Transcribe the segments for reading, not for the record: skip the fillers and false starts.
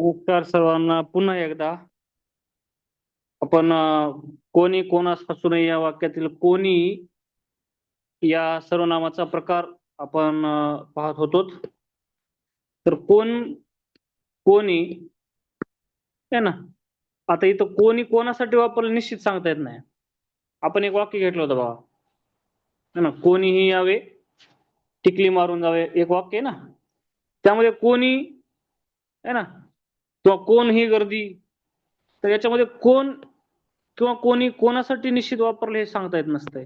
नमस्कार सर्वांना पुन्हा एकदा. आपण कोणी कोणास हसू नये या वाक्यातील कोणी या सर्वनामाचा प्रकार आपण पाहत होतो. तर कोणी आहे ना. आता इथं कोणी कोणासाठी वापरलं निश्चित सांगता येत नाही. आपण एक वाक्य घेतलं होतं बघा, है ना, कोणीही यावे टिकली मारून जावे, एक वाक्य आहे ना. त्यामध्ये कोणी आहे ना किंवा कोण ही गर्दी, तर याच्यामध्ये कोण किंवा कोणी कोणासाठी निश्चित वापरलं हे सांगता येत नसतंय.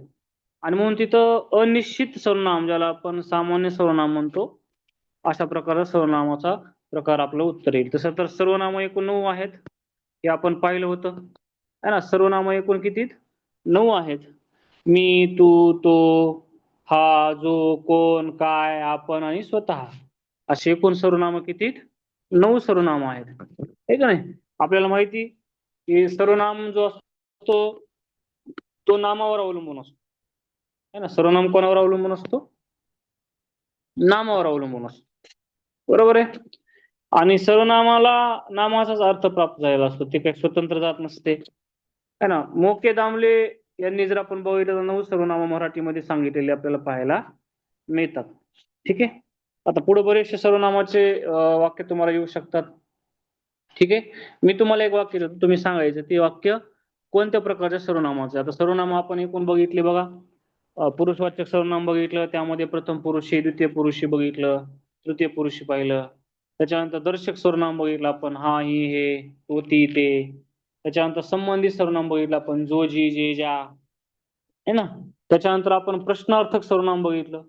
आणि म्हणून तिथं अनिश्चित सर्वनाम, ज्याला आपण सामान्य सर्वनाम म्हणतो, अशा प्रकारचा सर्वनामाचा प्रकार आपलं उत्तर येईल. तसं तर सर्वनाम एकूण 9 आहेत, हे आपण पाहिलं होतं, है ना. सर्वनाम एकूण किती? 9 आहेत. मी, तू, तो, हा, जो, कोण, काय, आपण आणि स्वतः, असे एकूण सर्वनाम किती? 9 सर्वनाम आहेत, हे का नाही. आपल्याला माहिती की सर्वनाम जो असतो तो नामावर अवलंबून असतो, है ना. सर्वनाम कोणावर अवलंबून असतो? नामावर अवलंबून असतो, बरोबर आहे. आणि सर्वनामाला नामाचाच अर्थ प्राप्त झालेला असतो, ते काही स्वतंत्र जात नसते, है ना. मोके दामले यांनी जर आपण बघितलं तर 9 सर्वनाम मराठीमध्ये सांगितलेले आपल्याला पाहायला मिळतात. ठीक आहे. आता पुढे बरेचसे सर्वनामाचे वाक्य तुम्हाला येऊ शकतात. ठीक आहे. मी तुम्हाला एक वाक्य देतो, तुम्ही सांगायचं ते वाक्य कोणत्या प्रकारच्या सर्वनामाचं. आता सर्वनाम आपण एकूण बघितले बघा. पुरुषवाचक सर्वनाम बघितलं, त्यामध्ये प्रथम पुरुषी, द्वितीय पुरुषी बघितलं, तृतीय पुरुषी पाहिलं. त्याच्यानंतर दर्शक सर्वनाम बघितलं आपण, हा, ही, हे, तो, ती, ते. त्याच्यानंतर संबंधित सर्वनाम बघितलं आपण, जो, जी, जे, ज्या, है ना. त्याच्यानंतर आपण प्रश्नार्थक सर्वनाम बघितलं.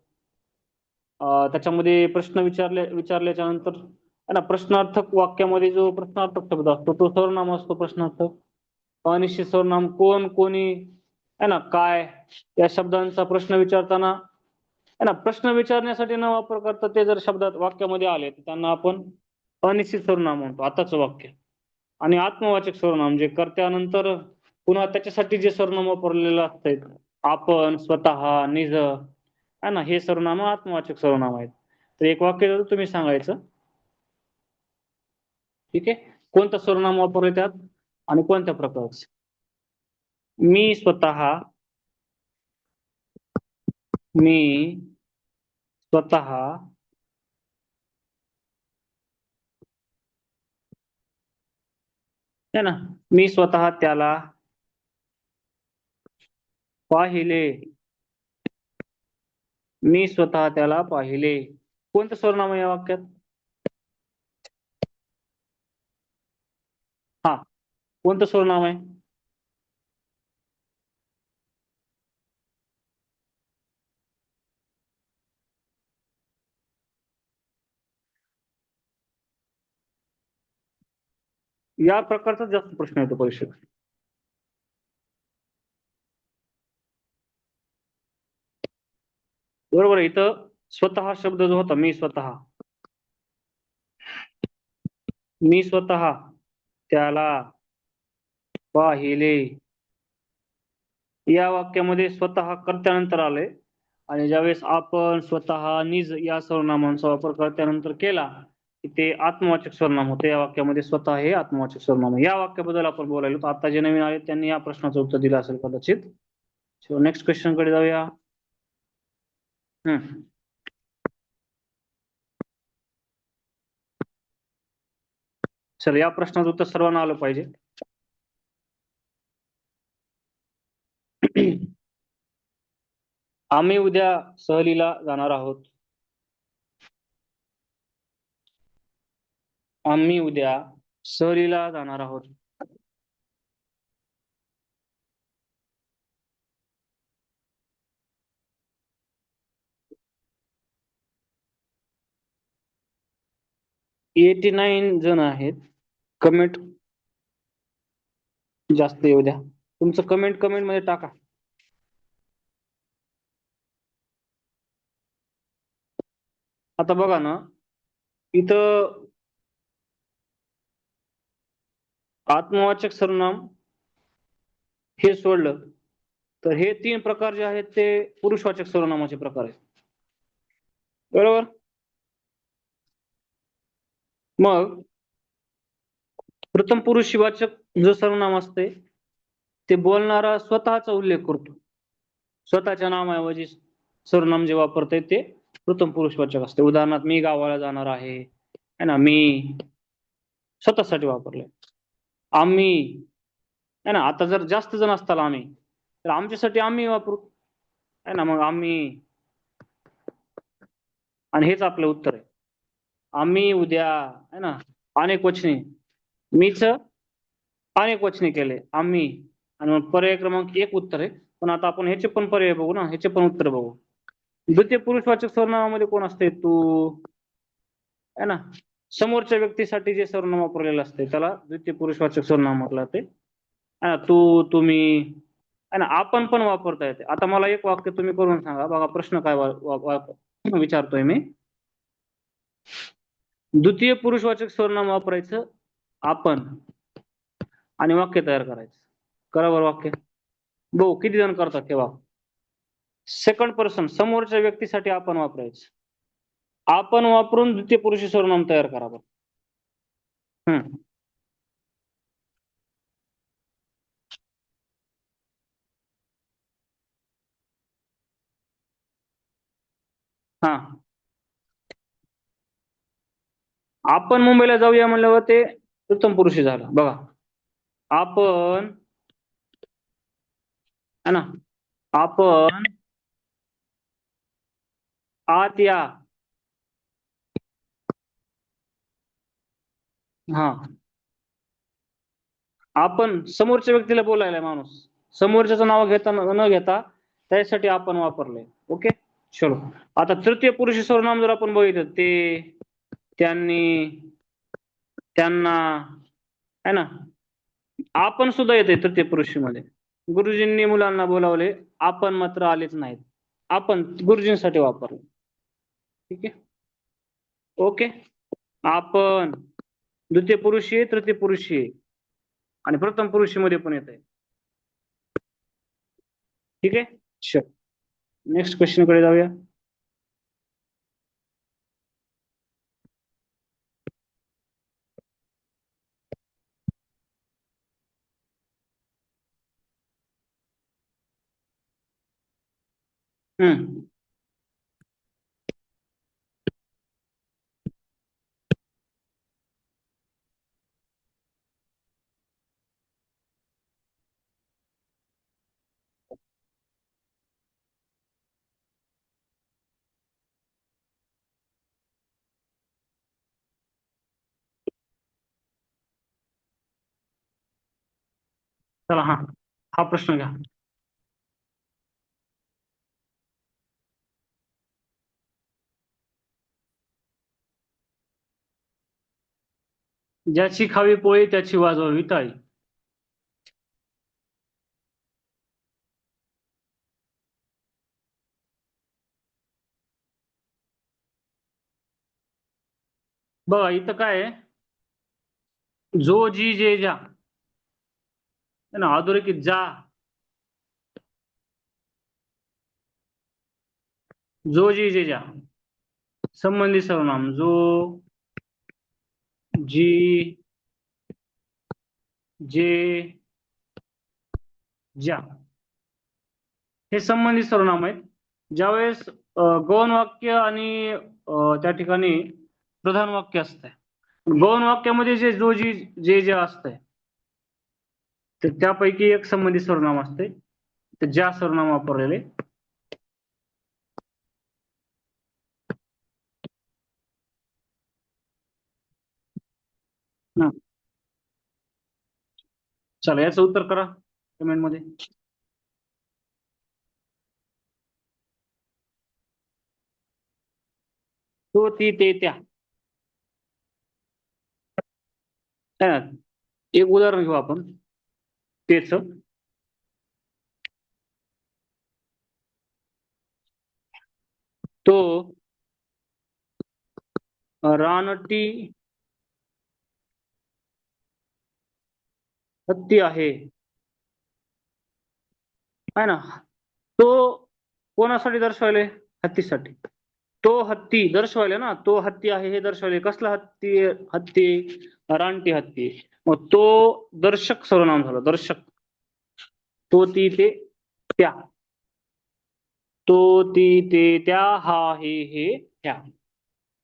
त्याच्यामध्ये प्रश्न विचारल्याच्या नंतर, है ना, प्रश्नार्थक वाक्यामध्ये जो प्रश्नार्थक शब्द असतो तो सर्वनाम असतो प्रश्नार्थक. अनिश्चित सर्वनाम कोण, कोणी, है ना, काय, या शब्दांचा प्रश्न विचारताना, है ना, प्रश्न विचारण्यासाठी न वापर करता ते जर शब्दात वाक्यामध्ये आले तर त्यांना आपण अनिश्चित सर्वनाम म्हणतो, आताचं वाक्य. आणि आत्मवाचक सर्वनाम, जे कर्त्यानंतर पुन्हा त्याच्यासाठी जे सर्वनाम वापरलेलं असतं, आपण, स्वतः, निज, है ना, हे सर्वनाम आत्मवाचक सर्वनाम आहेत. तर एक वाक्य तुम्ही सांगायचं. ठीक आहे. कोणतं सर्वनाम वापरले त्यात आणि कोणत्या प्रकारचं. मी स्वतः, मी स्वतः है ना, मी स्वतः त्याला पाहिले, मी स्वतः त्याला पाहिले. कोणतं सर्वनाम आहे या वाक्यात? हा, कोणतं सर्वनाम आहे? या प्रकारचा जास्त प्रश्न येतो परीक्षेत. बरोबर आहे. इथं स्वतः शब्द जो होता, मी स्वतः, मी स्वतः त्याला पाहिले, या वाक्यामध्ये स्वतः कर्त्यानंतर आले. आणि ज्यावेळेस आपण, स्वतः, निज या सर्वनामांचा वापर कर्त्यानंतर केला की ते आत्मवाचक सर्वनाम होते. या वाक्यामध्ये स्वतः हे आत्मवाचक सर्वनाम. या वाक्याबद्दल आपण बोलायलो, तर आता जे नवीन आले त्यांनी या प्रश्नाचं उत्तर दिलं असेल कदाचित. नेक्स्ट क्वेश्चन कडे जाऊया. चल, या प्रश्नाचं उत्तर सर्वांना आलं पाहिजे. आम्ही उद्या सहलीला जाणार आहोत. आम्ही उद्या सहलीला जाणार आहोत. एटी 89 जण आहेत. कमेंट जास्त येऊ द्या. तुमचं कमेंट मध्ये टाका. आता बघा ना, इथं आत्मवाचक सर्वनाम हे सोडलं तर हे 3 प्रकार जे आहेत ते पुरुषवाचक सर्वनामाचे प्रकार आहेत, बरोबर. मग प्रथम पुरुषवाचक जो सर्वनाम असते ते बोलणारा स्वतःचा उल्लेख करतो. स्वतःच्या नामाऐवजी सर्वनाम जे वापरते ते प्रथम पुरुषवाचक असते. उदाहरणार्थ मी गावाला जाणार आहे, है ना, मी स्वतःसाठी वापरले. आम्ही, है ना, आता जर जास्त जण असताल आम्ही, तर आमच्यासाठी आम्ही वापरू, है ना, मग आम्ही, आणि हेच आपलं उत्तर आहे. आम्ही उद्या, है ना, अनेक वचने, मीच अनेक वचने केले, आम्ही, आणि मग पर्याय क्रमांक एक उत्तर आहे. पण आता आपण ह्याचे पण पर्याय बघू ना, ह्याचे पण उत्तर बघू. द्वितीय पुरुषवाचक सर्वनामामध्ये कोण असते? तू, है ना, समोरच्या व्यक्तीसाठी जे सर्वनाम वापरलेलं असते त्याला द्वितीय पुरुषवाचक सर्वनाम म्हटलं जाते. तू, तुम्ही, है ना, आपण पण वापरता येते. आता मला एक वाक्य तुम्ही करून सांगा बघा, प्रश्न काय विचारतोय मी. द्वितीय पुरुषवाचक सर्वनाम वापरायचं आपण आणि वाक्य तयार करायचं. करा बरं वाक्य. भाऊ किती जण करतात तेव्हा? सेकंड पर्सन, समोरच्या व्यक्तीसाठी आपण वापरायचं. आपण वापरून द्वितीय पुरुष सर्वनाम तयार करा बरं. हा, आपण मुंबईला जाऊया म्हणल्यावर ते प्रथम पुरुषी झालं बघा. आपण, है ना, आपण आत या. हा, आपण समोरच्या व्यक्तीला बोलायला माणूस, समोरच्याचं नाव घेता न घेता त्यासाठी आपण वापरलंय. ओके, चलो. आता तृतीय पुरुष सर्वनाम जर आपण बघितलं, ते, त्यांनी, त्यांना, है ना, आपण सुद्धा येते तृतीय पुरुषी मध्ये. गुरुजींनी मुलांना बोलावले, आपण मात्र आलेच नाहीत. आपण गुरुजींसाठी वापरले. ठीक आहे, ओके. आपण द्वितीय पुरुषी, तृतीय पुरुषी आणि प्रथम पुरुषी मध्ये पण येत आहे. ठीक आहे, चल नेक्स्ट क्वेश्चन कडे जाऊया. हम्म, चला, हा हा प्रश्न घ्या. ज्याची खावी पोळी त्याची वाजवावी टाळी. बघा इथं काय आहे, जो जी जे ज्या, है ना, अधोरेखित जा, जो जी जे ज्या, संबंधी सर्वनाम जो जी जे ज्या, हे संबंधित सर्वनाम आहेत. ज्यावेळेस गौण वाक्य आणि त्या ठिकाणी प्रधान वाक्य असतंय. गौण वाक्यामध्ये जे जो जी जे जे असतंय, तर त्यापैकी एक संबंधित सर्वनाम असते, तर ज्या सर्वनाम वापरलेले. हं. चला याचं उत्तर करा कमेंट मध्ये. तो, ती, ते, त्या. है ना? एक उदाहरण घेऊ आपण तेच. तो रानटी हत्ती आहे, है ना. तो कोणासाठी दर्शवले? हत्तीसाठी. तो हत्ती दर्शवायला ना, तो हत्ती आहे हे दर्शवायले. कसला हत्ती? हत्ती रानटी हत्ती. मग तो दर्शक सर्वनाम झालं. दर्शक. तो ती ते त्या. तो ती ते त्या हा हे ह्या.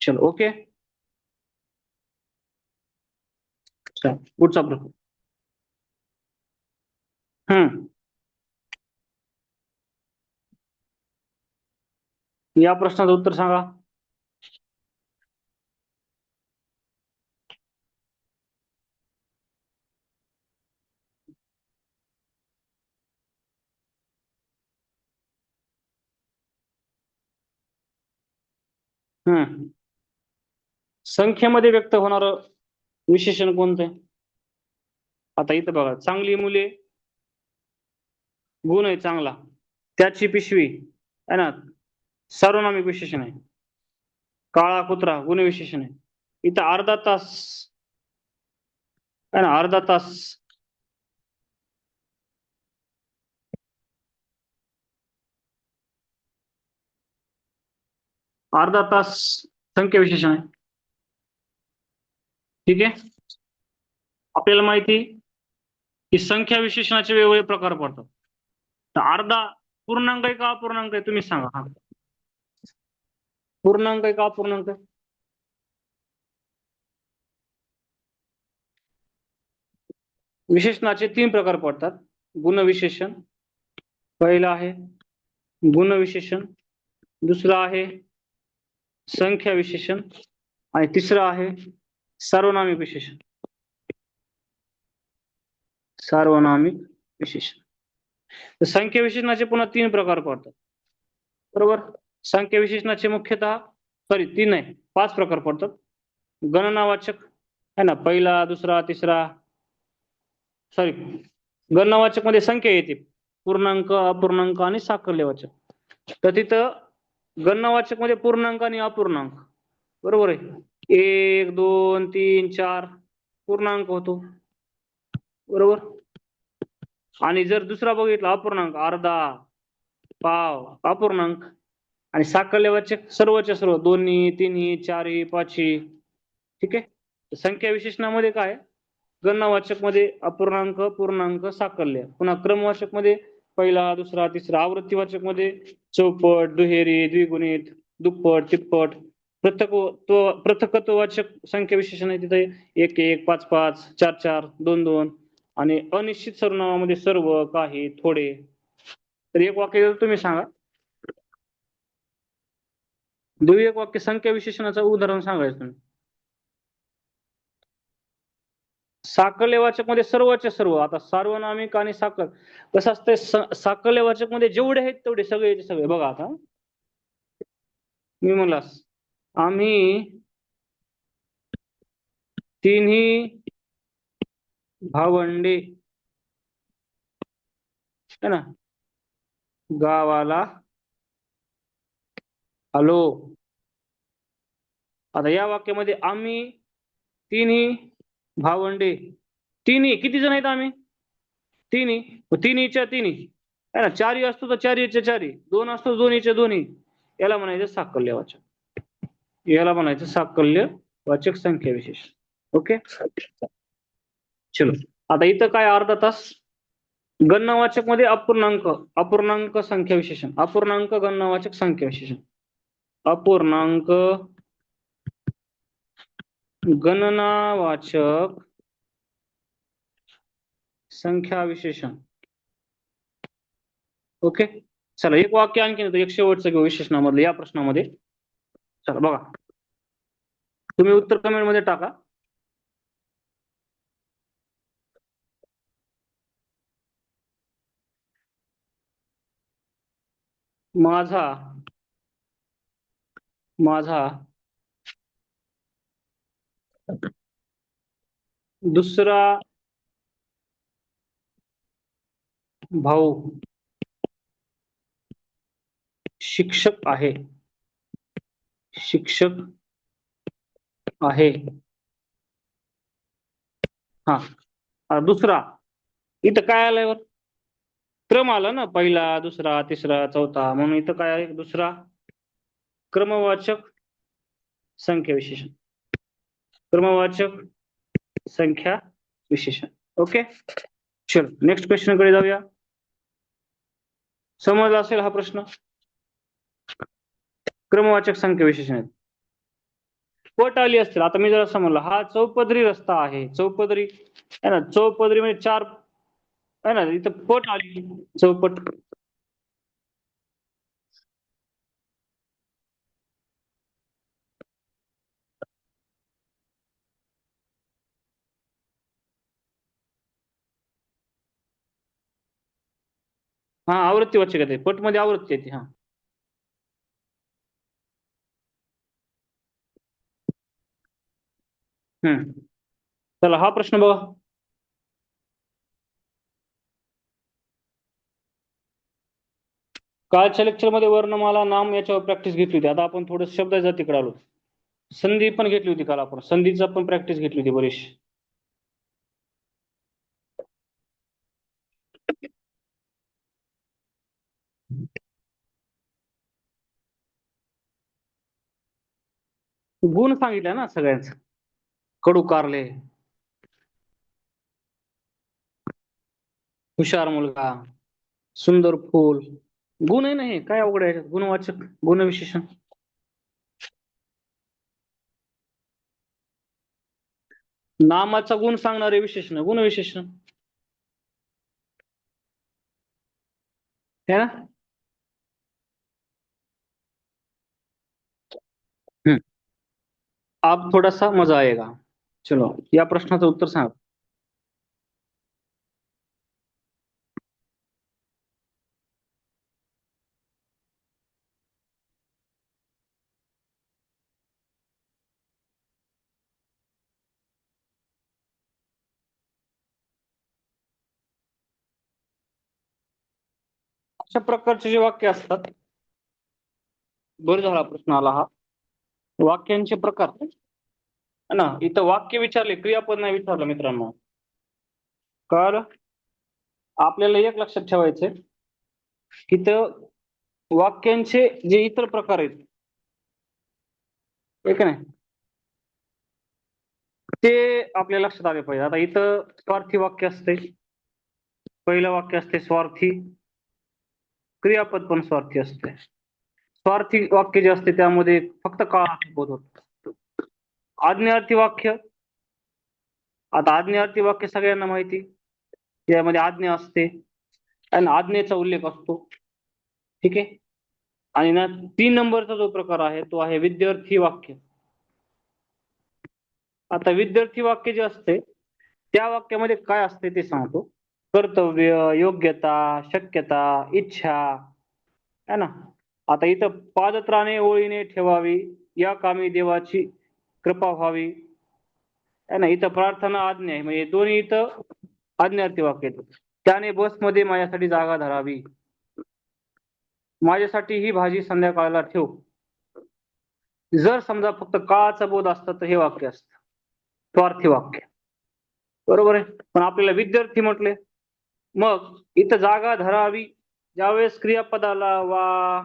चलो ओके. चला, पुढचा प्रश्न. हम्म. या प्रश्नाचं उत्तर सांगा. हम्म. संख्येमध्ये व्यक्त होणार विशेषण कोणतं आहे? आता इथं बघा, चांगली मुले गुण आहे चांगला. त्याची पिशवी आहे ना, सर्वनामिक विशेषण आहे. काळा कुत्रा गुणविशेषण आहे. इथं अर्धा तास आहे ना, अर्धा तास. अर्धा तास संख्या विशेषण आहे. ठीक आहे. आपल्याला माहिती की संख्या विशेषणाचे वेगवेगळे प्रकार पडतात. तर अर्धा पूर्णांक आहे का अपूर्णांक आहे तुम्ही सांगा. हा, पूर्णांक आहे का अपूर्णांक आहे? विशेषणाचे 3 प्रकार पडतात. गुणविशेषण पहिलं आहे, गुणविशेषण दुसरं आहे, संख्या विशेषण आणि तिसरं आहे सार्वनामिक विशेषण. सार्वनामिक विशेषण. तर संख्या विशेषणाचे पुन्हा 3 प्रकार पडतात. बरोबर. संख्या विशेषणाचे मुख्यतः 3 नाही 5 प्रकार पडतात. गणनावाचक है ना, पहिला दुसरा तिसरा. सॉरी, गणनावाचक मध्ये संख्या येते, पूर्णांक अपूर्णांक आणि साकल्यवाचक. तर तिथं गणनावाचक मध्ये पूर्णांक आणि अपूर्णांक. बरोबर आहे. 1 2 3 4 पूर्णांक होतो. बरोबर. आणि जर दुसरा बघितला अपूर्णांक, अर्धा, पाव अपूर्णांक. आणि साकल्यवाचक सर्वच्या सर्व, दोन्ही तिन्ही चारही पाचही. ठीक आहे. संख्या विशेषणामध्ये काय, गणनावाचक मध्ये अपूर्णांक पूर्णांक साकल्य, पुन्हा क्रमवाचक मध्ये पहिला दुसरा तिसरा, आवृत्तीवाचक मध्ये चौपट दुहेरी द्विगुणित दुप्पट तिप्पट. पृथकत्ववाचक संख्या विशेषण आहे तिथे 1 1 5 5 4 4 2 2. आणि अनिश्चित सर्वनामामध्ये सर्व काही थोडे. तर एक वाक्य तुम्ही सांगा, दुय्यक वाक्य संख्या विशेषणाचं उदाहरण सांगायचं तुम्ही. साकल्यवाचक मध्ये सर्वच्या सर्व. आता सार्वनामिक आणि साकल कसं असतंय, साकल्यवाचक मध्ये जेवढे आहेत तेवढे सगळे सगळे. बघा आता मी म्हणलास, आम्ही तिन्ही भावंडे है ना गावाला आलो. आता या वाक्यामध्ये आम्ही तिन्ही भावंडे, तिन्ही किती जण आहेत आम्ही? तिन्ही. तिन्हीच्या तिन्ही है ना, चारी असतो तर चारीच्या चारी, दोन असतो दोन्हीच्या दोन्ही. याला म्हणायचं साकल्यवाचक. याला म्हणायचं साकल्यवाचक संख्या विशेष. ओके. चलो, आता इथं काय अर्धा तास. गणनावाचक मध्ये अपूर्णांक, अपूर्णांक संख्या विशेषण, अपूर्णांक गणनावाचक संख्या विशेषण, अपूर्णांक गणनावाचक संख्या विशेषण. ओके. चला, एक वाक्य आणखी एक शेवटचं घेऊ विशेषणामधलं या प्रश्नामध्ये. चला बघा, तुम्ही उत्तर कमेंट मध्ये टाका. माझा माझा दुसरा भाऊ शिक्षक आहे. शिक्षक आहे. हा, दुसरा इथं काय आलंय, क्रम आला ना, पहिला दुसरा तिसरा चौथा, म्हणून इथं काय आहे दुसरा क्रमवाचक संख्या विशेषण. क्रमवाचक संख्या विशेषण. ओके, चल नेक्स्ट क्वेश्चन कडे जाऊया. समजला असेल हा प्रश्न. क्रमवाचक संख्या विशेषण आहेत. पट आली असतील. आता मी जरा समजलं, हा चौपदरी रस्ता आहे. चौपदरी आहे ना, चौपदरी म्हणजे चार आहे ना, इथं पट आली चौपट. हा, आवृत्ती वाचक येते. पट मध्ये आवृत्ती येते. हा, चला हा प्रश्न बघा. कालच्या लेक्चर मध्ये वर्णमाला नाम याच्यावर प्रॅक्टिस घेतली होती. आता आपण थोडं शब्द जातीकडे आलो. संधी पण घेतली होती काल आपण. संधीचा पण प्रॅक्टिस घेतली होती बरीचशी. गुण सांगितलं ना सगळ्यांच. कडू कारले, हुशार मुलगा, सुंदर फूल. गुण आहे ना हे. काय अवघड आहे याच्यात? गुणवाचक गुणविशेषण. नामाचा गुण सांगणारे विशेषण गुणविशेषण है ना. हम्म. अब थोड़ा सा मजा आएगा. चलो या प्रश्नाचं उत्तर सांग. अशा प्रकारचे जे वाक्य असतात. बरं झाला प्रश्न आला हा. वाक्यांचे प्रकार है ना. इथं वाक्य विचारले, क्रियापद नाही विचारलं मित्रांनो. तर आपल्याला एक लक्षात ठेवायचंय की वाक्यांचे जे इतर प्रकार आहेत, ठीक आहे ना, ते आपल्या लक्षात आले पाहिजे. आता इथं स्वार्थी वाक्य असते. पहिलं वाक्य असते स्वार्थी. क्रियापद पण स्वार्थी असते. स्वार्थी वाक्य जे असते त्यामध्ये फक्त काळाचा बोध होतो. आज्ञार्थी वाक्य. आता आज्ञार्थी वाक्य सगळ्यांना माहिती, त्यामध्ये आज्ञा असते आणि आज्ञेचा उल्लेख असतो. ठीक आहे. आणि ना 3 नंबरचा जो प्रकार आहे तो आहे विद्यार्थी वाक्य. आता विद्यार्थी वाक्य जे असते त्या वाक्यामध्ये काय असते ते सांगतो. कर्तव्य, योग्यता, शक्यता, इच्छा है ना. आता इथं पादत्राणे ओळीने ठेवावी, या कामी देवाची कृपा व्हावी है ना. इथं प्रार्थना आज्ञा आहे, म्हणजे दोन्ही इथं आज्ञार्थी वाक्य येतं. त्याने बसमध्ये माझ्यासाठी जागा धरावी, माझ्यासाठी ही भाजी संध्याकाळला ठेव. जर समजा फक्त काळाचा बोध असतं तर हे वाक्य असतं स्वार्थी वाक्य. बरोबर आहे. पण आपल्याला विद्यार्थी म्हटले, मग इथं जागा धरावी ज्यावेळेस क्रियापदाला वा,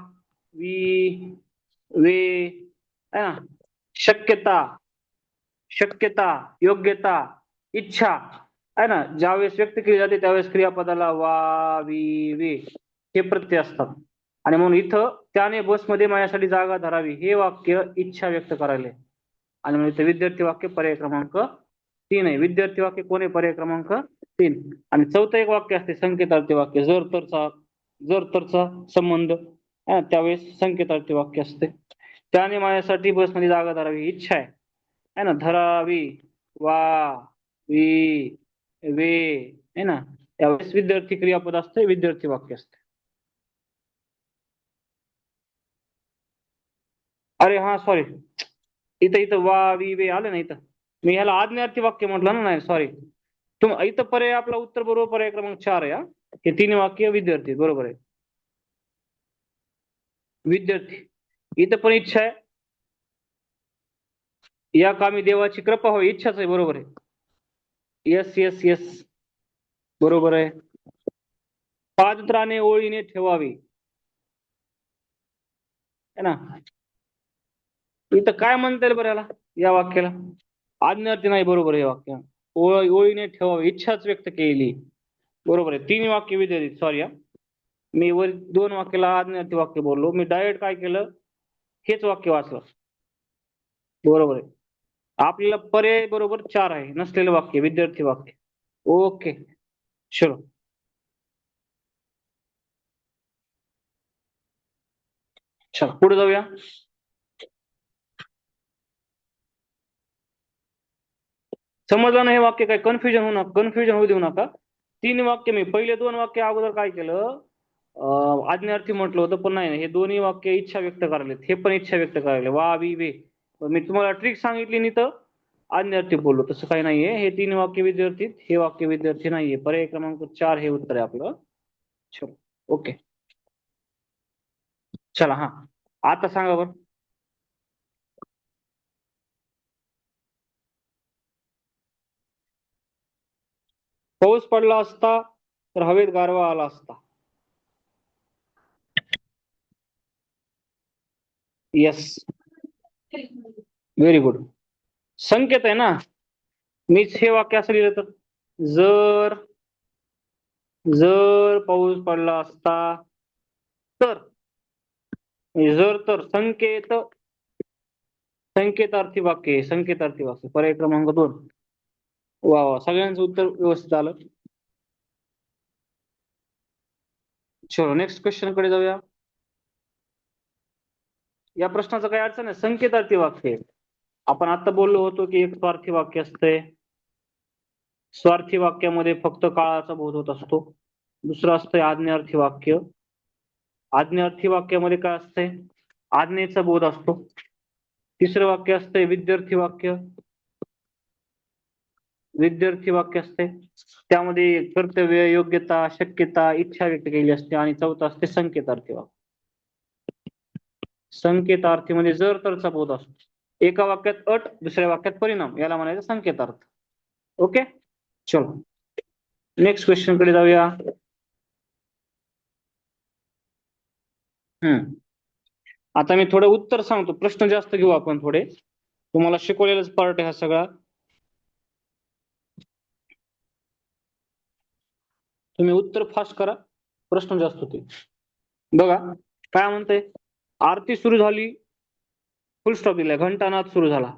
वी, वे है ना, शक्यता, शक्यता, योग्यता, इच्छा है ना, ज्यावेळेस व्यक्त केली जाते त्यावेळेस क्रियापदाला वा, वी, वे हे प्रत्यय असतात. आणि म्हणून इथं त्याने बसमध्ये माझ्यासाठी जागा धरावी हे वाक्य इच्छा व्यक्त करायला. आणि म्हणजे विद्यार्थी वाक्य पर्याय क्रमांक 3 आहे. विद्यार्थी वाक्य कोण आहे? पर्याय क्रमांक 3. आणि चौथं एक वाक्य असते संकेतार्थी वाक्य. जर तरचा संबंध त्यावेळेस संकेतार्थी वाक्य असते. त्याने माझ्यासाठी बसमध्ये जागा धरावी ही इच्छा आहे ना. धरावी, वा, वी, वे है ना, त्यावेळेस विद्यार्थी क्रियापद असते, विद्यार्थी वाक्य असते. अरे हा सॉरी, इथं इथं वा, वी, वे आलं ना. इथं मी ह्याला आज्ञार्थी वाक्य म्हटलं ना. नाही सॉरी, इथं पर्याय आपला उत्तर बरोबर पर्याय क्रमांक 4 आहे. हे 3 वाक्य विद्यार्थी बरोबर आहे. विद्यार्थी. इथं पण इच्छा आहे, या कामी देवाची कृपा होई, इच्छाच आहे. बरोबर आहे. यस यस यस, बरोबर आहे. पादत्राणे ओळीने ठेवावी है ना. इथं काय म्हणता येईल बरं याला, या वाक्याला? आज्ञार्थी नाही, बरोबर आहे हे वाक्य. ओळीने ठेवावी, इच्छाच व्यक्त केली. बरोबर आहे. 3 वाक्य विद्यार्थी, सॉरी हा. मी वर 2 वाक्याला आज्ञार्थी वाक्य बोललो, मी डायरेक्ट काय केलं, हेच वाक्य वाचलं. बरोबर आहे. आपल्याला पर्याय बरोबर 4 आहे. नसलेलं वाक्य विद्यार्थी वाक्य. ओके, चलो. चला पुढे जाऊया. समजलं ना हे वाक्य? काय कन्फ्युजन होऊ देऊ नका. 3 वाक्य, मी पहिले 2 वाक्य अगोदर काय केलं, आज्ञार्थी म्हटलं होतं, पण नाही, हे दोन्ही वाक्य इच्छा व्यक्त करायलेत, हे पण इच्छा व्यक्त करायले, वा वी वे. मी तुम्हाला ट्रिक सांगितली नाही तर आज्ञार्थी बोललो, तसं काही नाहीये. हे 3 वाक्य विद्यार्थी, हे वाक्य विद्यार्थी नाहीये. पर्याय क्रमांक 4 हे उत्तर आहे आपलं. चलो, ओके. चला, हा, आता सांगा बरं. पाऊस पडला असता तर हवेत गारवा आला असता. Yes, very good. संकेत आहे ना. मीच हे वाक्य असं लिहिलं तर, जर जर पाऊस पडला असता तर, म्हणजे जर तर संकेतार्थी वाक्य आहे, संकेतार्थी वाक्य. पर्याय क्रमांक 2. वा वा, सगळ्यांचं उत्तर व्यवस्थित आलं. चलो, नेक्स्ट क्वेश्चन कडे जाऊया. या प्रश्नाचं काही अडचण आहे. संकेतार्थी वाक्य आहे. आपण आता बोललो होतो की एक स्वार्थी वाक्य असतंय. स्वार्थी वाक्यामध्ये फक्त काळाचा बोध होत असतो. दुसरं असतंय आज्ञार्थी वाक्य. आज्ञार्थी वाक्यामध्ये काय असतंय, आज्ञेचा बोध असतो. तिसरं वाक्य असतंय विद्यार्थी वाक्य. विद्यार्थी वाक्य असते, त्यामध्ये कर्तव्य, योग्यता, शक्यता, इच्छा व्यक्त केलेली असते. आणि चौथं असते संकेतार्थी वाक्य. संकेतार्थी म्हणजे जर तरचा बोध असतो. एका वाक्यात अट, दुसऱ्या वाक्यात परिणाम, याला म्हणायचं संकेतार्थ. ओके, चलो नेक्स्ट क्वेश्चन कडे जाऊया. आता मी थोडं उत्तर सांगतो, प्रश्न जास्त घेऊ आपण थोडे. तुम्हाला शिकवलेलाच पार्ट आहे हा सगळा. तुम्ही उत्तर फास्ट करा, प्रश्न जास्त होते. बघा काय म्हणते, आरती सुरू झाली, फुल स्टॉप दिलाय, घंटानाद सुरू झाला.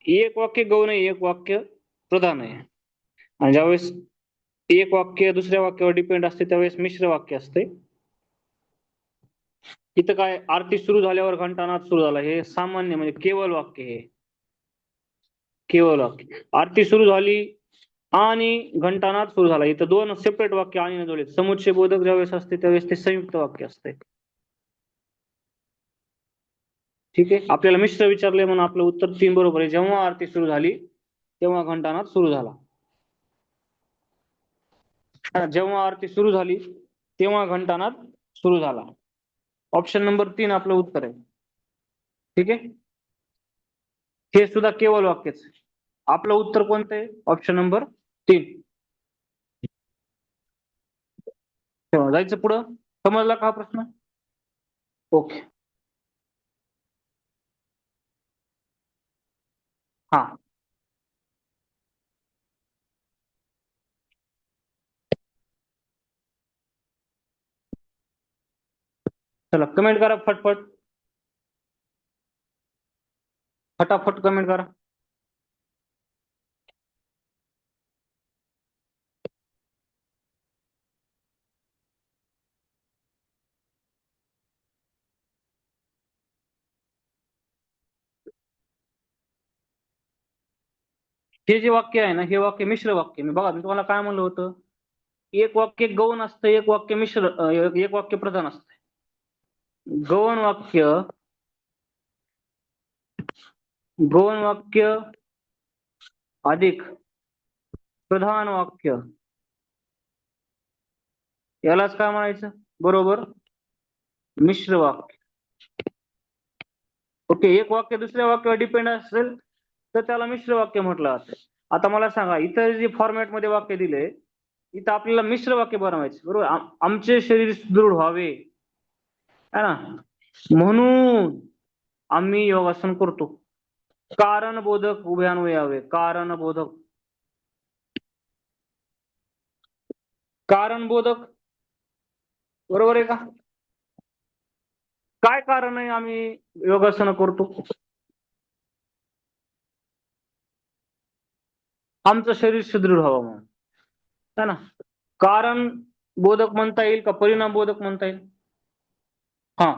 एक वाक्य गौण आहे, एक वाक्य प्रधान आहे. आणि ज्यावेळेस एक वाक्य दुसऱ्या वाक्यावर डिपेंड असते त्यावेळेस मिश्र वाक्य असते. इथं काय, आरती सुरू झाल्यावर घंटानाद सुरू झाला, हे सामान्य म्हणजे केवळ वाक्य. हे केवळ वाक्य. आरती सुरू झाली आणि घंटानाद सुरू झाला, इथं 2 सेपरेट वाक्य आणि जोडले. समुच्चय बोधक ज्यावेळेस असते त्यावेळेस ते संयुक्त वाक्य असते. ठीक आहे, आपल्याला मिश्र विचारले म्हणून आपलं उत्तर 3 बरोबर आहे. जेव्हा आरती सुरू झाली तेव्हा घंटानाद सुरू झाला. जेव्हा आरती सुरू झाली तेव्हा घंटानाद सुरू झाला. ऑप्शन नंबर 3 आपलं उत्तर आहे. ठीक आहे, हे सुद्धा केवळ वाक्यच. आपलं उत्तर कोणतं आहे? Option number 3. जायचं पुढं. समजला का हा प्रश्न? ओके, हा, चला कमेंट करा फटफट, फटाफट कमेंट करा. हे जे वाक्य आहे ना, हे वाक्य मिश्र वाक्य. मी बघा, मी तुम्हाला काय म्हणलं होतं, एक वाक्य गौण असतं, एक वाक्य मिश्र, एक वाक्य प्रधान असतं. गौण वाक्य, गौण वाक्य अधिक प्रधान वाक्य, यालाच काय म्हणायचं बरोबर, मिश्र वाक्य. ओके, एक वाक्य दुसऱ्या वाक्यावर डिपेंड असेल तर त्याला मिश्र वाक्य म्हटलं जातं. आता मला सांगा, इतर जे फॉर्मॅट मध्ये वाक्य दिले इथं आपल्याला मिश्र वाक्य बनवायचे, बरोबर. आमचे शरीर सुदृढ व्हावे, है ना, म्हणून आम्ही योगासन करतो. कारण बोधक उभे अन्वय यावे. कारण बोधक, कारण बोधक, बरोबर आहे का? काय कारण आहे आम्ही योगासन करतो? आमचं शरीर सुदृढ व्हावं म्हणून, है ना. कारण बोधक म्हणता येईल का परिणाम बोधक म्हणता येईल? हा,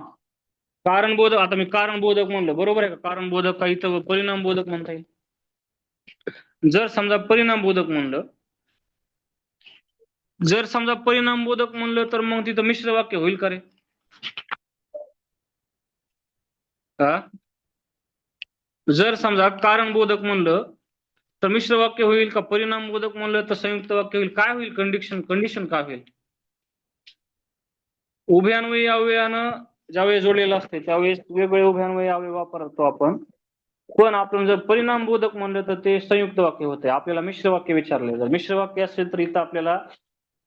कारण बोधक. आता मी कारण बोधक म्हणलं, बरोबर आहे का? कारण बोधक का इथं परिणाम बोधक म्हणता येईल. जर समजा परिणाम बोधक म्हणलं, जर समजा परिणाम बोधक म्हणलं तर मग तिथं मिश्र वाक्य होईल का रे? हा, जर समजा कारण बोधक म्हणलं तर मिश्र वाक्य होईल का परिणाम बोधक म्हणलं तर संयुक्त वाक्य होईल? काय होईल कंडिशन? कंडिशन काय होईल? उभे अन्वयी अव्ययानं ज्यावेळेस जोडलेलं असते त्यावेळेस वेगवेगळे उभे अन्वयी अव्यय वापरतो आपण. पण आपण जर परिणाम बोधक म्हणलं तर ते संयुक्त वाक्य होते. आपल्याला मिश्र वाक्य विचारले, जर मिश्र वाक्य असेल तर इथं आपल्याला,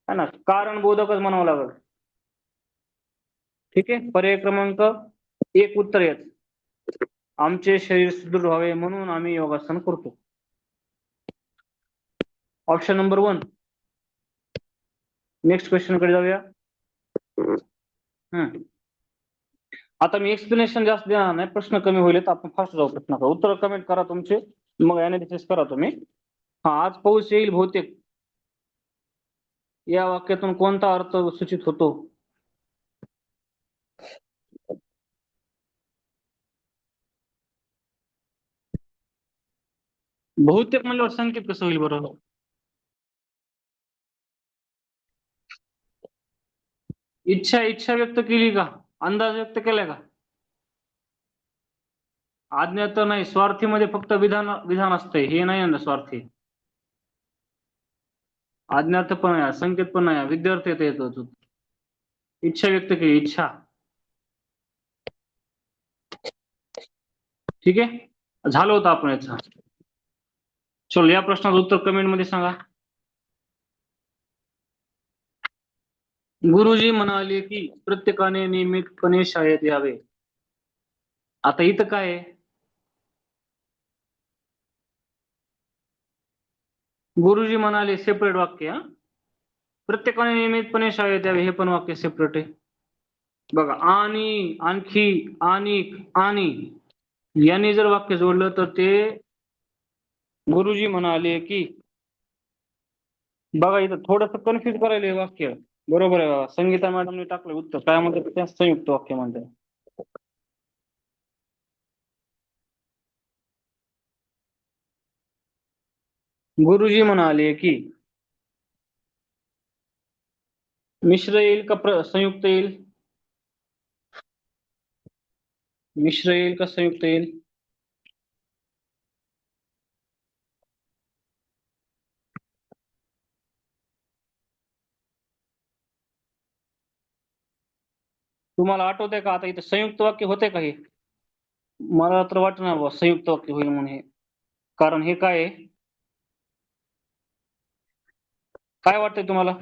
है ना, कारण बोधकच म्हणावं लागेल. ठीक आहे. पर्याय क्रमांक 1 उत्तर येत. आमचे शरीर सुदृढ व्हावे म्हणून आम्ही योगासन करतो. Option number 1. नेक्स्ट क्वेश्चन कडे जाऊया. आता मी एक्सप्लेनेशन जास्त देणार नाही, प्रश्न कमी होईल तर आपण फास्ट जाऊ प्रश्नाकडे. उत्तर कमेंट करा तुमचे, मग अनालिसिस करा तुम्ही. हा, आज पाऊस येईल बहुतेक या वाक्यातून कोणता अर्थ सूचित होतो? बहुतेक म्हणल्यावर संकेत कसं होईल बरोबर? इच्छा, इच्छा व्यक्त केली का? अंदाज व्यक्त केलाय का? आज्ञा तर नाही. स्वार्थी मध्ये फक्त विधान विधान असतंय, हे नाही ना स्वार्थी. आज्ञार्थ पण आहे, संकेत पण नाही, विद्यार्थी येतो. इच्छा व्यक्त केली, इच्छा. ठीक आहे, झालं होतं आपण याचं. चलो, या प्रश्नाचं उत्तर कमेंट मध्ये सांगा. गुरुजी म्हणाले की प्रत्येकाने नियमितपणे शाळेत यावे. आता इथं काय आहे? गुरुजी म्हणाले सेपरेट वाक्य. प्रत्येकाने नियमितपणे शाळेत यावे हे पण वाक्य सेपरेट आहे. बघा, आणि, आणखी, आणि यांनी जर वाक्य जोडलं तर ते गुरुजी म्हणाले की. बघा, इथं थोडस कन्फ्युज करायला वाक्य. बरोबर आहे बाबा, संगीता मॅडमने टाकलं उत्तर. काय म्हणतात? त्या संयुक्त वाक्य म्हणतात. गुरुजी म्हणाले की. मिश्र येईल का संयुक्त येईल? मिश्र येईल का संयुक्त येईल? तुम्हाला आठवतंय का आता इथं संयुक्त वाक्य होते का हे? मला तर वाटणार बा संयुक्त वाक्य होईल म्हणून हे. कारण हे काय आहे? काय वाटतंय तुम्हाला?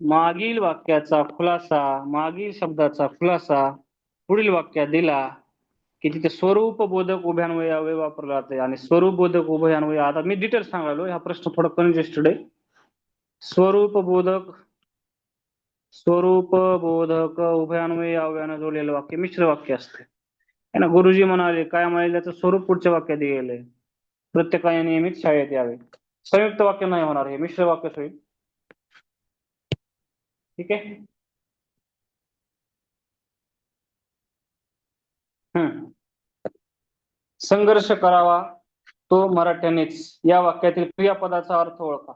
मागील वाक्याचा खुलासा, मागील शब्दाचा खुलासा पुढील वाक्यात दिला की तिथे स्वरूप बोधक उभयान्वयी अव्यय वापरला जाते. आणि स्वरूप बोधक उभयान्वयी, आता मी डिटेल सांगायलो, हा प्रश्न थोडा कंजेस्टेड आहे. स्वरूप बोधक, स्वरूप बोधक उभयान्वयी अव्ययानं जोडलेलं वाक्य मिश्र वाक्य असते, है ना. गुरुजी म्हणाले, काय म्हणाले, त्याचं स्वरूप पुढच्या वाक्यात दिलेलं आहे. प्रत्येकाने नियमित शाळेत यावे. संयुक्त वाक्य नाही होणार, हे मिश्र वाक्य होईल. ठीक आहे. संघर्ष करावा तो मराठ्यानेच, या वाक्यातील क्रियापदाचा अर्थ ओळखा.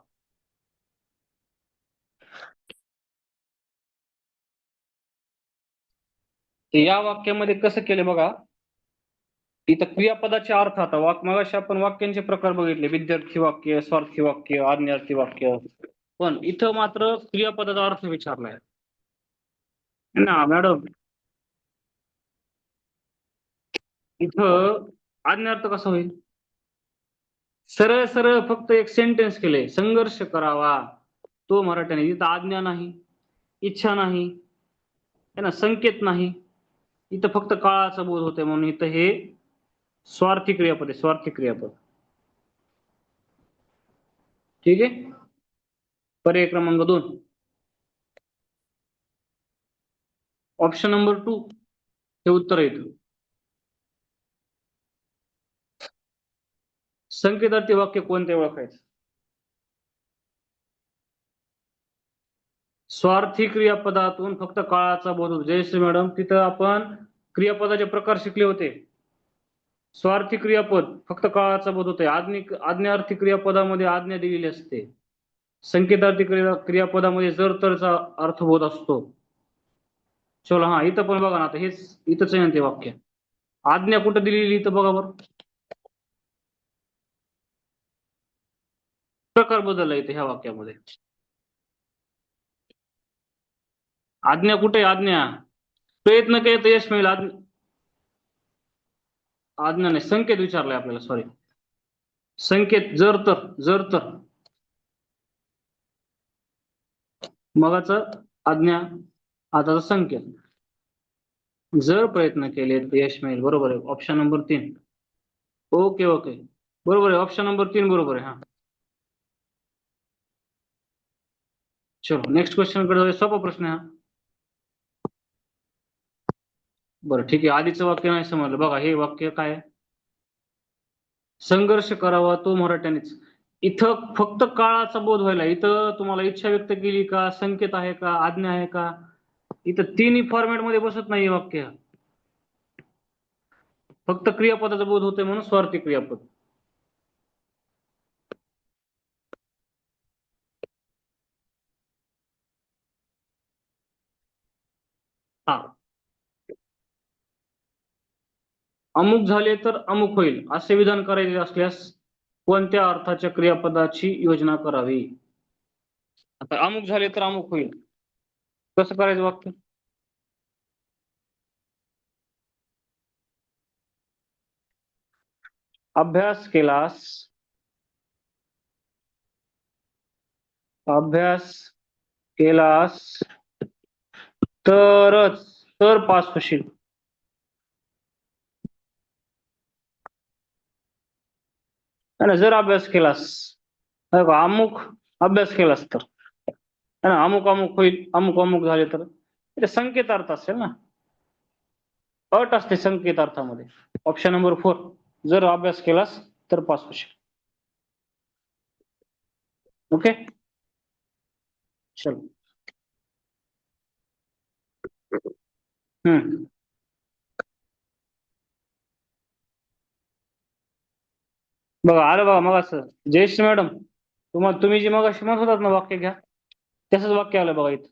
या वाक्यामध्ये कसं केलं बघा, इथं क्रियापदाचे अर्थ. आता मगाशी आपण वाक्यांचे प्रकार बघितले, विद्यार्थी वाक्य, स्वार्थी वाक्य, आज्ञार्थी वाक्य. पण इथं मात्र क्रियापदाचा अर्थ विचारलाय ना मॅडम. इथं आज्ञार्थ कसा होईल? सरळ सरळ फक्त एक सेंटेन्स केले, संघर्ष करावा तो मराठ्याने. इथं आज्ञा नाही, इच्छा नाही, है ना, संकेत नाही. इथं फक्त काळाचा बोध होतोय म्हणून इथं हे स्वार्थी क्रियापद आहे, स्वार्थी क्रियापद. ठीक आहे. पर्याय क्रमांक 2, ऑप्शन नंबर 2 हे उत्तर येतं. संकेतार्थी वाक्य कोणते ओळखायचं? स्वार्थी क्रियापदातून फक्त काळाचा बोध होतो. जयश्री मॅडम, तिथं आपण क्रियापदाचे प्रकार शिकले होते. स्वार्थी क्रियापद फक्त काळाचा बोध होते. आज्ञार्थी क्रियापदामध्ये आज्ञा दिलेली असते. संकेतार्थी क्रियापदामध्ये जर तरचा अर्थबोध असतो. चला, हा इथं पण बघा ना, आता हेच इथंच आहे ना ते वाक्य. आज्ञा कुठं दिलेली इथं बघा बरं. प्रकार बदलला इथे ह्या वाक्यामध्ये. आज्ञा कुठे? आज्ञा प्रयत्न केले तर यश मिळेल. आज्ञा नाही, संकेत विचारलाय आपल्याला, सॉरी. संकेत जर तर मगाच आज्ञा, आता संकेत. जर प्रयत्न केले तर यश मिळेल. बरोबर आहे, ऑप्शन नंबर 3. ओके ओके, बरोबर आहे, ऑप्शन नंबर 3 बरोबर आहे. हा, चलो नेक्स्ट क्वेश्चन कडे जाऊया. सोपा प्रश्न आहे हा. बरं ठीक आहे, आधीचं वाक्य नाही समजलं बघा. हे वाक्य काय आहे? संघर्ष करावा तो मराठ्यानेच. इथं फक्त काळाचा बोध व्हायला, इथं तुम्हाला इच्छा व्यक्त केली का, संकेत आहे का, आज्ञा आहे का, इथं तिन्ही फॉर्मॅट मध्ये बसत नाही वाक्य. फक्त क्रियापदाचा बोध होतोय म्हणून स्वार्थी क्रियापद. हा, अमुक झाले तर अमुक होईल असे विधान करायचे असल्यास कोणत्या अर्थाच्या क्रियापदाची योजना करावी? आता अमुक झाले तर अमुक होईल, कसं करायचं वाक्य? अभ्यास केलास, अभ्यास केलास तरच तर पास होशील. है ना, जर अभ्यास केलास, है का, अमुक अभ्यास केलास तर, है ना, अमुक अमुक होईल, अमुक अमुक झाले तर, ते संकेतार्थ असेल ना, अट असते संकेतार्थामध्ये. ऑप्शन नंबर 4, जर अभ्यास केलास तर पास होशील. ओके, चलो. हम्म, बघा आलं बघा मग असं. जयश्री मॅडम, तुम्ही जी मग म्हणत होतात ना वाक्य घ्या, तसंच वाक्य आलं बघा इथं.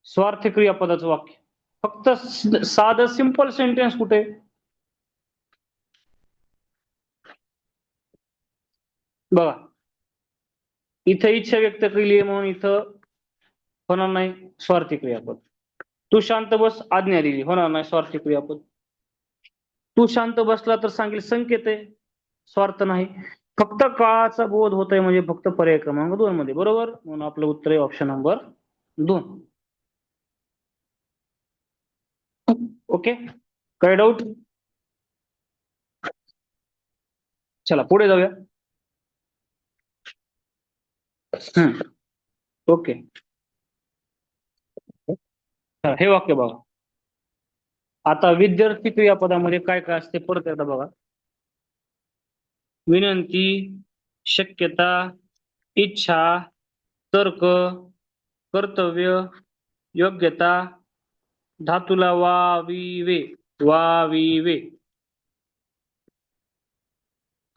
स्वार्थी क्रियापदाचं वाक्य, फक्त साधं सिंपल सेंटेन्स कुठे? बघा, इथं इच्छा व्यक्त केली म्हणून इथं होणार नाही स्वार्थी क्रियापद. तू शांत बस, आज्ञा दिली, होणार नाही स्वार्थी क्रियापद. तू शांत बसला तर सांगेल संकेत आहे, स्वार्थ नाही. फक्त काळाचा बोध होत आहे म्हणजे फक्त पर्याय क्रमांक 2 मध्ये. बरोबर, म्हणून आपलं उत्तर आहे ऑप्शन नंबर 2. ओके, काय डाऊट? चला पुढे जाऊया. ओके, हे वाक्य बघा. आता विद्यार्थी क्रियापदामध्ये काय काय असते परत एकदा बघा. विनंती, शक्यता, इच्छा, तर्क, कर्तव्य, योग्यता, धातूला वाविवे, वाविवे,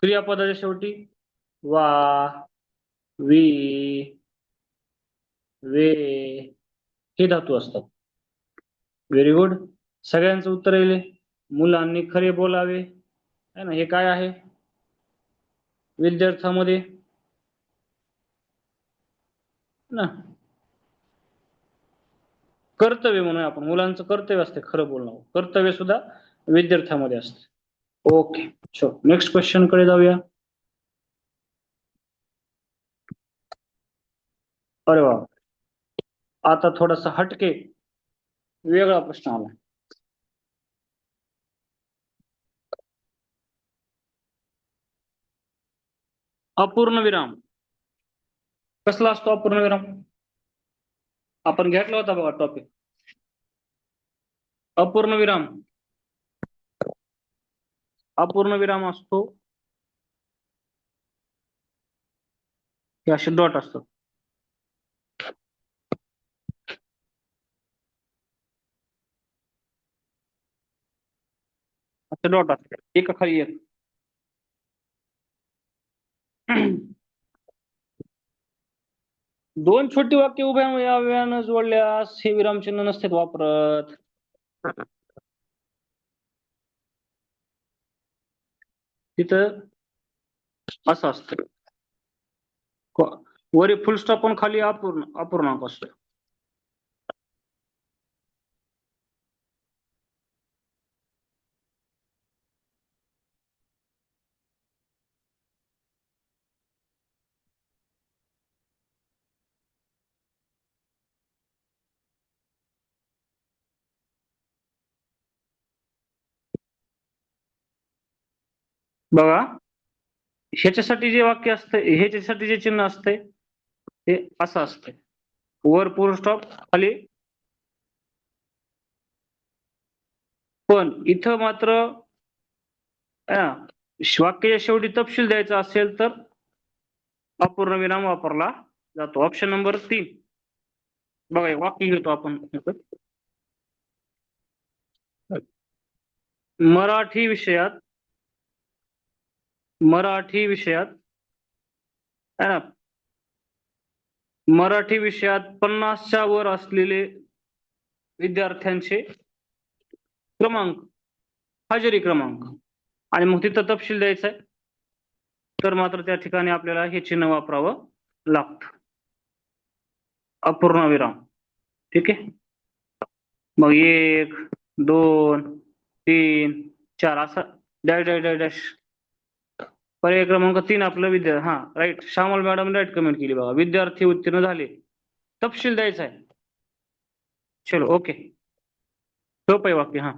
क्रियापदाच्या शेवटी वा, वी, वे हे धातू असतात. व्हेरी गुड, सगळ्यांचं उत्तर येईल. मुलांनी खरे बोलावे, है ना, हे काय आहे विद्यार्थ्यामध्ये ना, कर्तव्य म्हणून आपण, मुलांचं कर्तव्य असते खरं बोलणं. कर्तव्य सुद्धा विद्यार्थ्यामध्ये असते. ओके, चलो नेक्स्ट क्वेश्चन कडे जाऊया. अरे वा, आता थोडासा हटके वेगळा प्रश्न आला. अपूर्ण विराम कसला असतो? अपूर्ण विराम आपण घेतला होता बघा टॉपिक. अपूर्ण विराम, अपूर्ण विराम असतो हे असे डॉट असतात. असे डॉट असतात एका खाली एक. दोन छोटी वाक्य उभ्या अव्ययानं जोडल्यास हे विरामचिन्ह नसतात वापरत. तिथं असं असतं, वरी फुल स्टॉप पण खाली अपूर्णांक असतो. बघा, ह्याच्यासाठी जे वाक्य असतं, ह्याच्यासाठी जे चिन्ह असते ते असं असते, वर फुल स्टॉप खाली. पण इथं मात्र वाक्याच्या शेवटी तपशील द्यायचा असेल तर अपूर्ण विराम वापरला जातो. Option number 3. बघा, वाक्य घेतो आपण. मराठी विषयात, मराठी विषयात है ना, मराठी विषयात 50च्या वर असलेले विद्यार्थ्यांचे क्रमांक, हजेरी क्रमांक, आणि मग तिथं तपशील द्यायचा आहे, तर मात्र त्या ठिकाणी आपल्याला हे चिन्ह वापरावं लागतं, अपूर्ण विराम. ठीक आहे. मग 1, 2, 3, 4 असं डॅश डॅश डॅश डॅश. पर्याय क्रमांक 3 आपलं हा right. Shyamal madam right comment केली बघा. विद्यार्थी उत्तीर्ण झाले, तपशील द्यायचा आहे. चलो ओके, सोपं आहे वाक्य. हा,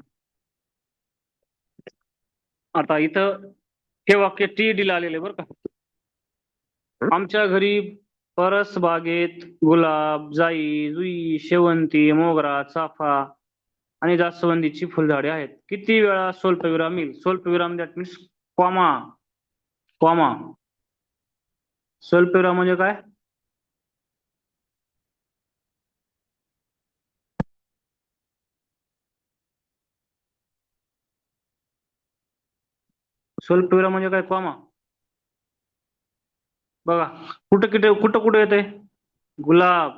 आता इथं हे वाक्य टी ला आलेले बरं का. आमच्या घरी परस बागेत गुलाब, जाई, जुई, शेवंती, मोगरा, चाफा आणि जास्वंदीची फुलझाडे आहेत. किती वेळा स्वल्पविराम येईल? स्वल्पविराम दॅट मीन्स कॉमा. कॉमा स्वल्पविराम म्हणजे काय? स्वल्पविराम म्हणजे काय? कॉमा. बघा, कुठं कुठे कुठं कुठं येते? गुलाब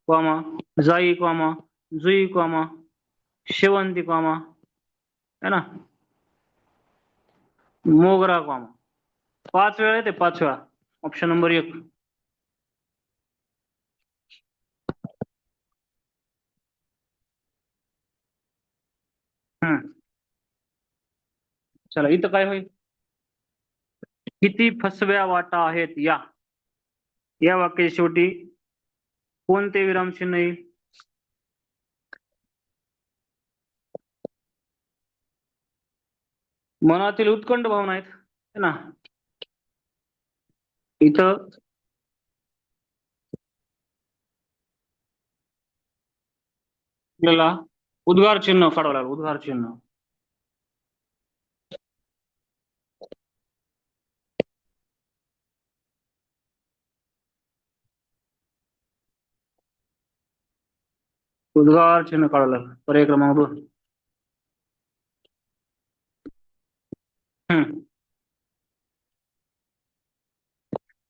कॉमा, जाई कॉमा, जुई कॉमा, शेवंती कॉमा, है ना, मोगरा कॉमा. 5 वेळा येते, 5 वेळा. Option number 1. चला, इथं काय होईल? किती फसव्या वाटा आहेत या वाक्याच्या शेवटी कोणते विरामचिन्ह येईल? मनातील उत्कंठ भावना आहेत, है ना. इथं आपल्याला उद्गार चिन्ह काढावं लागेल. उद्गार चिन्ह. उद्गार चिन्ह काढावं लागेल. पर्याय क्रमांक 2.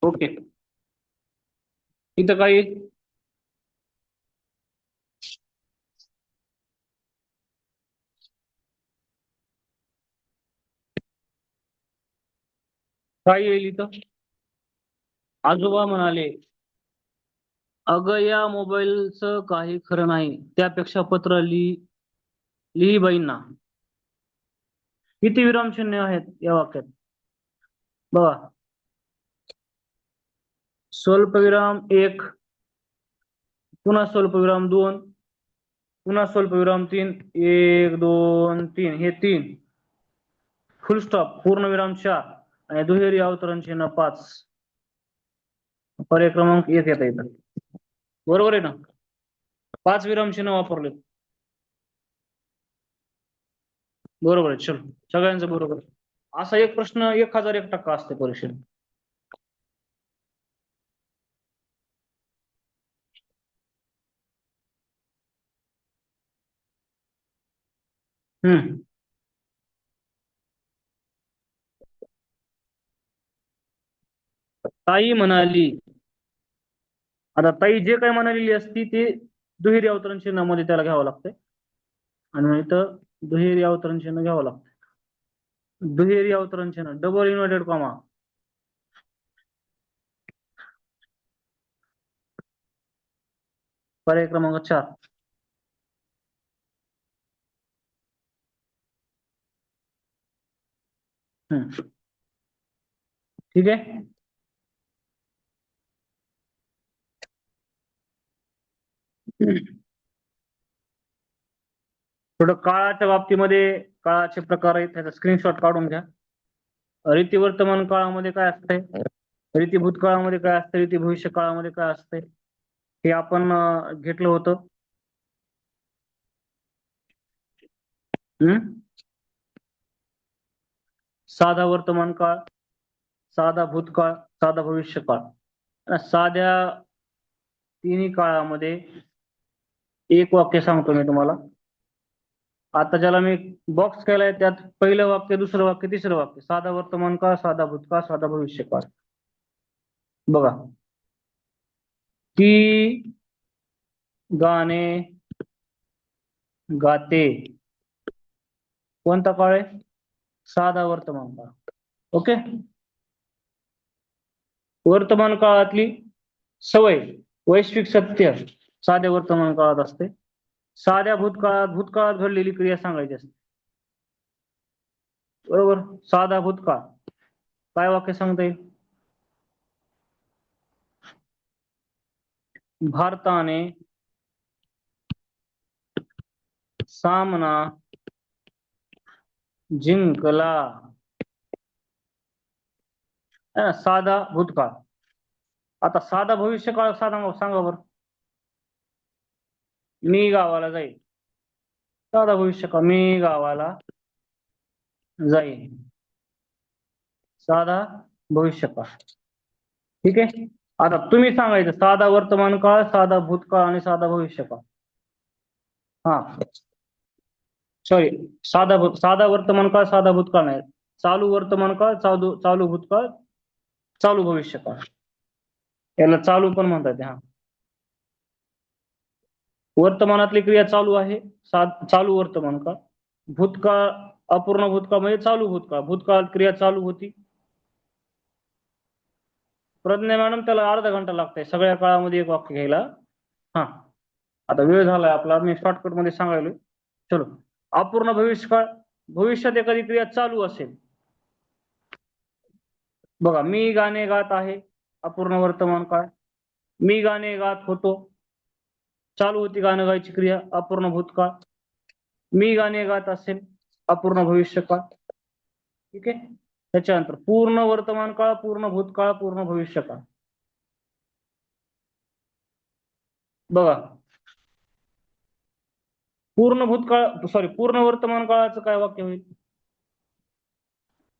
ओके, इथं काय येईल? काय येईल इथं? आजोबा म्हणाले, अगं या मोबाईलचं काही खरं नाही, त्यापेक्षा पत्र लिही बाईंना. किती विरामचिन्हे आहेत या वाक्यात? बघा, स्वल्पविराम 1, पुन्हा स्वल्पविराम 2, पुन्हा स्वल्पविराम 3, 1 2 3, हे 3, फुल स्टॉप, पूर्णविराम 4 आणि दुहेरी अवतरण चिन्ह 5. पर्याय क्रमांक 1 येता येतं. बरोबर आहे ना? 5 विरामचिन्ह वापरले. बरोबर आहे. चल, सगळ्यांचं बरोबर. असा एक प्रश्न 1001% असते परीक्षेत. हम्म. ताई म्हणाली, आता ताई जे काही म्हणालेली असती ते दुहेरी अवतरण चिन्हामध्ये त्याला घ्यावं लागतंय आणि इथं दुहेरी अवतरण चिन्ह घ्यावं लागतं. दुहेरी अवतरण चिन्ह, डबल इन्व्हर्टेड कॉमा. पर्याय क्रमांक 4. ठीक आहे. थोडं काळाच्या बाबतीमध्ये काळाचे प्रकार आहेत, त्याचा स्क्रीनशॉट काढून घ्या. रीती वर्तमान काळामध्ये काय असतंय, रीती भूतकाळामध्ये काय असतं, रीती भविष्य काळामध्ये काय असतंय, हे आपण घेतलं होतं. साधा वर्तमान काळ, साधा भूतकाळ, साधा भविष्य काळ. साध्या तिन्ही काळामध्ये एक वाक्य सांगतो मी तुम्हाला. आता ज्याला मी बॉक्स केलाय त्यात पहिलं वाक्य, दुसरं वाक्य, तिसरं वाक्य, साधा वर्तमान काळ, साधा भूतकाळ, साधा भविष्य काळ. बघा, ती गाणे गाते कोणता काळ आहे? साधा वर्तमान काळ. ओके. वर्तमान काळातली सवय, वैश्विक सत्य साध्या वर्तमान काळात असते. साध्या भूतकाळात घडलेली क्रिया सांगायची असते. बरोबर. साधा भूतकाळ काय वाक्य सांगता येईल? भारताने सामना जिंकला. साधा भूतकाळ. आता साधा भविष्य काळ सांगा बरं. मी गावाला जाईल. साधा भविष्य काळ, मी गावाला जाईल. साधा भविष्य काळ. ठीक आहे. आता तुम्ही सांगायचं साधा वर्तमान काळ, साधा भूतकाळ आणि साधा भविष्य काळ. हा, सॉरी, साधा वर्तमान काळ, साधा भूतकाळ नाही, चालू वर्तमान काळ, चालू भूतकाळ, चालू भविष्य काळ. याला चालू पण म्हणतात. हा, वर्तमानातली क्रिया चालू आहे, चालू वर्तमान काळ. भूतकाळ, अपूर्ण भूतकाळ म्हणजे चालू भूतकाळ, भूतकाळात क्रिया चालू होती. प्रज्ञा मॅडम, त्याला अर्धा घंटा लागतंय सगळ्या काळामध्ये एक वाक्य घ्यायला. हा, आता वेळ झालाय आपला, मी शॉर्टकट मध्ये सांगायलोय. चलो, अपूर्ण भविष्यकाळ, भविष्यात एखादी क्रिया चालू असेल. बघा, मी गाणे गात आहे, अपूर्ण वर्तमान काळ. मी गाणे गात होतो, चालू होती गाणं गायची क्रिया, अपूर्ण भूतकाळ. मी गाणे गात असेल, अपूर्ण भविष्यकाळ. ठीक आहे. त्याच्यानंतर पूर्ण वर्तमान काळ, पूर्ण भूतकाळ, पूर्ण भविष्यकाळ. बघा, पूर्ण भूतकाळ, सॉरी, पूर्ण वर्तमान काळाचं काय वाक्य होईल?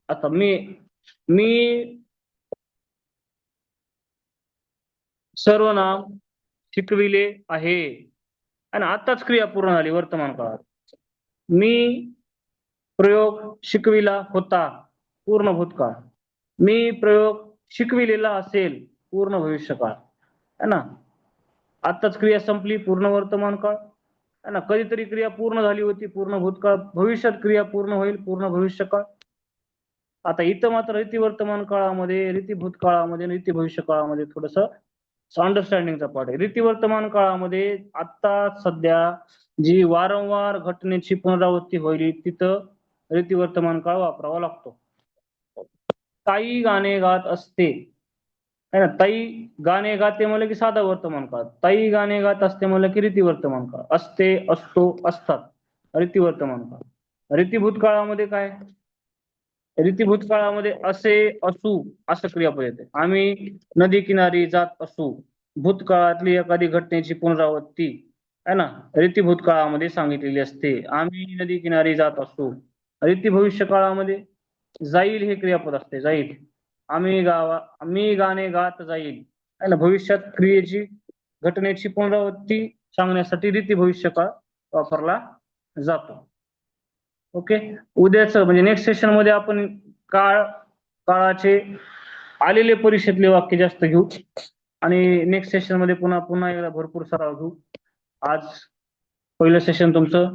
आता मी सर्वनाम शिकविले आहे आणि आताच क्रिया पूर्ण झाली वर्तमान काळात. मी प्रयोग शिकविला होता, पूर्ण भूतकाळ. मी प्रयोग शिकविलेला असेल, पूर्ण भविष्यकाळ. है ना? आताच क्रिया संपली, पूर्ण वर्तमान काळ. है ना? कधीतरी क्रिया पूर्ण झाली होती, पूर्ण भूतकाळ. भविष्यात क्रिया पूर्ण होईल, पूर्ण भविष्यकाळ. आता इथं मात्र रीती वर्तमान काळामध्ये, रीती भूतकाळामध्ये, रीती भविष्य काळामध्ये थोडस अंडरस्टँडिंगचा पार्ट आहे. रीती वर्तमान काळामध्ये आता सध्या जी वारंवार घटनेची पुनरावृत्ती होईल तिथं रीती वर्तमान काळ वापरावा लागतो. ताई गाणे गात असते, है ना, ताई गाणे गाते म्हणलं की साधा वर्तमान काळ, ताई गाणे गात असते म्हणलं की रीती वर्तमान काळ, असते, असतो, असतात, रीती वर्तमान काळ. रीती भूतकाळामध्ये काय, रीती भूतकाळामध्ये असे, असू असं क्रियापद येते. आम्ही नदी किनारी जात असू, भूतकाळातली एखादी घटनेची पुनरावृत्ती आहे ना, रीती भूतकाळामध्ये सांगितलेली असते. आम्ही नदी किनारी जात असू. रीती भविष्य काळामध्ये जाईल हे क्रियापद असते, जाईल. आम्ही गाणे गात जाईल, आहे ना, भविष्यात क्रियेची घटनेची पुनरावृत्ती सांगण्यासाठी रीती भविष्य काळ वापरला जातो. ओके. उद्याच म्हणजे नेक्स्ट सेशन मध्ये आपण काळ, काळाचे आलेले परीक्षेतले वाक्य जास्त घेऊ आणि नेक्स्ट सेशन मध्ये पुन्हा पुन्हा एकदा भरपूर सराव घेऊ. आज पहिलं सेशन तुमचं